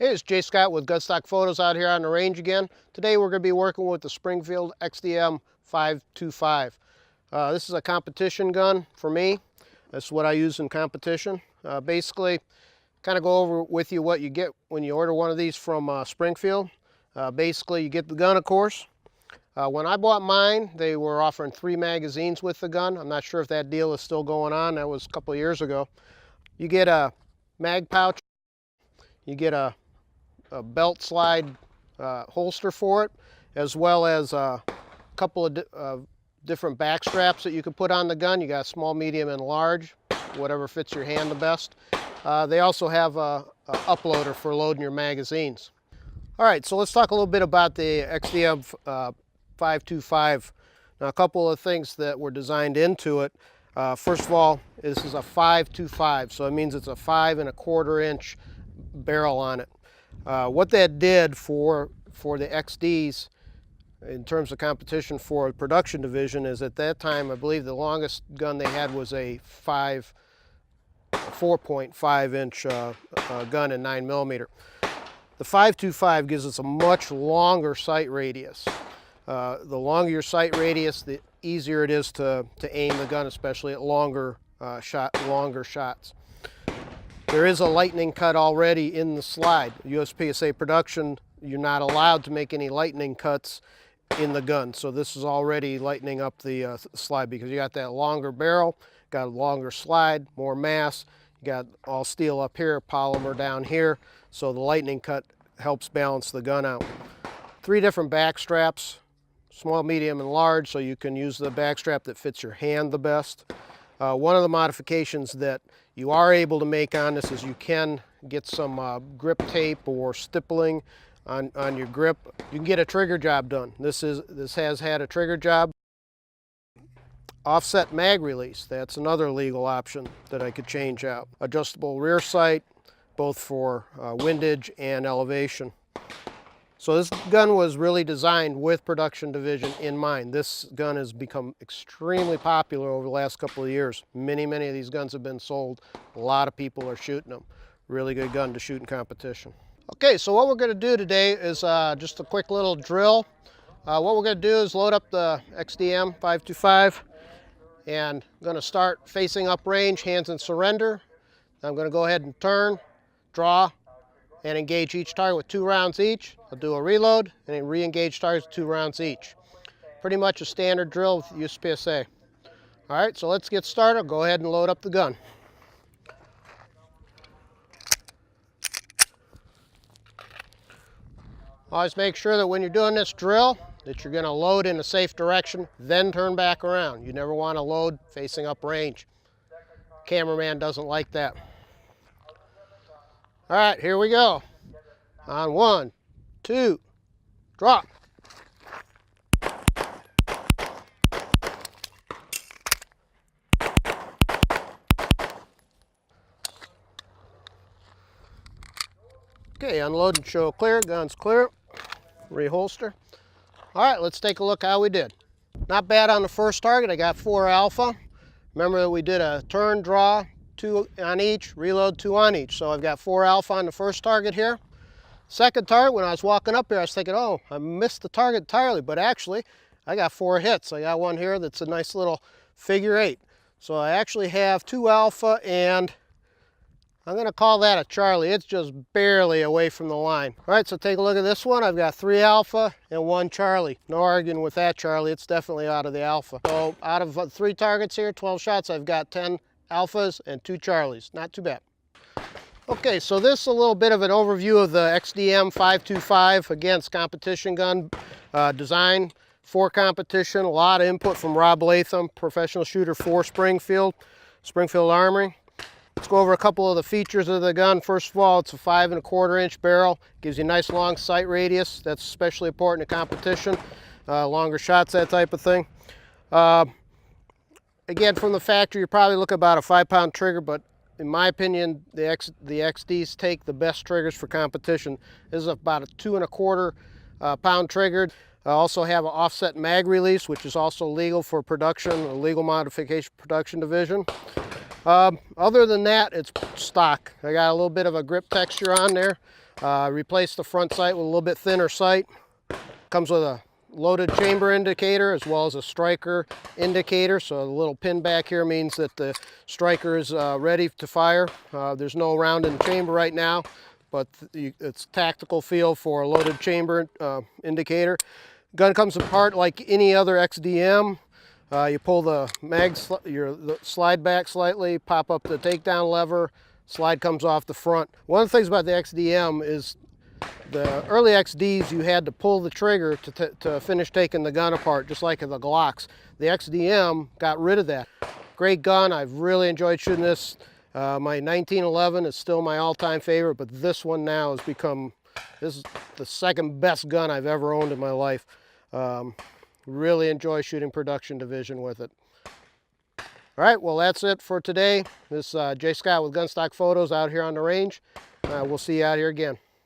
Hey, it's Jay Scott with Gutstock Photos out here on the range again. Today we're going to be working with the Sprinfield XDM 525. This is a competition gun for me. That's what I use in competition. Basically, kind of go over with you what you get when you order one of these from Springfield. Basically, you get the gun, of course. When I bought mine, they were offering 3 magazines with the gun. I'm not sure if that deal is still going on. That was a couple of years ago. You get a mag pouch. You get a belt slide holster for it, as well as a couple of different back straps that you can put on the gun. You got small, medium, and large, whatever fits your hand the best. They also have a uploader for loading your magazines. All right, so let's talk a little bit about the XDM 525. Now, a couple of things that were designed into it. First of all, this is a 525, so it means it's a 5 1/4 inch barrel on it. What that did for the XDs in terms of competition for the production division is at that time, I believe the longest gun they had was a 4.5 inch gun in 9mm. The 525 gives us a much longer sight radius. The longer your sight radius, the easier it is to aim the gun, especially at longer shots. There is a lightning cut already in the slide. USPSA production, you're not allowed to make any lightning cuts in the gun. So this is already lightening up the slide because you got that longer barrel, got a longer slide, more mass. You got all steel up here, polymer down here. So the lightning cut helps balance the gun out. 3 different back straps, small, medium, and large, so you can use the back strap that fits your hand the best. One of the modifications that you are able to make on this is you can get some grip tape or stippling on your grip. You can get a trigger job done. This has had a trigger job. Offset mag release, that's another legal option that I could change out. Adjustable rear sight, both for windage and elevation. So this gun was really designed with production division in mind. This gun has become extremely popular over the last couple of years. Many of these guns have been sold. A lot of people are shooting them. Really good gun to shoot in competition. Okay, so what we're going to do today is just a quick little drill. What we're going to do is load up the XDM 525, and I'm going to start facing up range, hands in surrender. I'm going to go ahead and turn, draw, and engage each target with 2 rounds each. I'll do a reload and then re-engage targets with 2 rounds each. Pretty much a standard drill with USPSA. All right, so let's get started. I'll go ahead and load up the gun. Always make sure that when you're doing this drill that you're going to load in a safe direction, then turn back around. You never want to load facing up range. Cameraman doesn't like that. All right, here we go. On 1, 2, drop. Okay, unload and show clear, gun's clear. Reholster. All right, let's take a look how we did. Not bad on the first target. I got 4 alpha. Remember that we did a turn, draw, 2 on each, reload, 2 on each. So I've got 4 alpha on the first target here. Second target, when I was walking up here, I was thinking, oh, I missed the target entirely, but actually I got 4 hits. I got one here that's a nice little figure 8. So I actually have 2 alpha, and I'm going to call that a Charlie. It's just barely away from the line. All right, so take a look at this one. I've got 3 alpha and 1 Charlie. No arguing with that, Charlie. It's definitely out of the alpha. So out of 3 targets here, 12 shots, I've got 10 alphas and 2 Charlies. Not too bad. Okay, so this is a little bit of an overview of the XDM 525. Again, it's competition gun designed for competition. A lot of input from Rob Latham, professional shooter for Springfield Armory. Let's go over a couple of the features of the gun. First of all, it's a 5 1/4 inch barrel. Gives you a nice long sight radius. That's especially important in competition. Longer shots, that type of thing. Again, from the factory, you're probably looking about a 5-pound trigger, but in my opinion, the XDs take the best triggers for competition. This is about a 2 1/4 pound trigger. I also have an offset mag release, which is also legal for production, a legal modification production division. Other than that, it's stock. I got a little bit of a grip texture on there. Replaced the front sight with a little bit thinner sight. Comes with a loaded chamber indicator as well as a striker indicator. So the little pin back here means that the striker is ready to fire. There's no round in the chamber right now, but it's tactical feel for a loaded chamber indicator. Gun comes apart like any other XDM. You pull the the slide back slightly, pop up the takedown lever, slide comes off the front. One of the things about the XDM is the early XDs, you had to pull the trigger to finish taking the gun apart, just like the Glocks. The XDM got rid of that. Great gun. I've really enjoyed shooting this. My 1911 is still my all-time favorite, but this one now has become, this is the second best gun I've ever owned in my life. Really enjoy shooting production division with it. All right, well, that's it for today. This is Jay Scott with Gunstock Photos out here on the range. We'll see you out here again.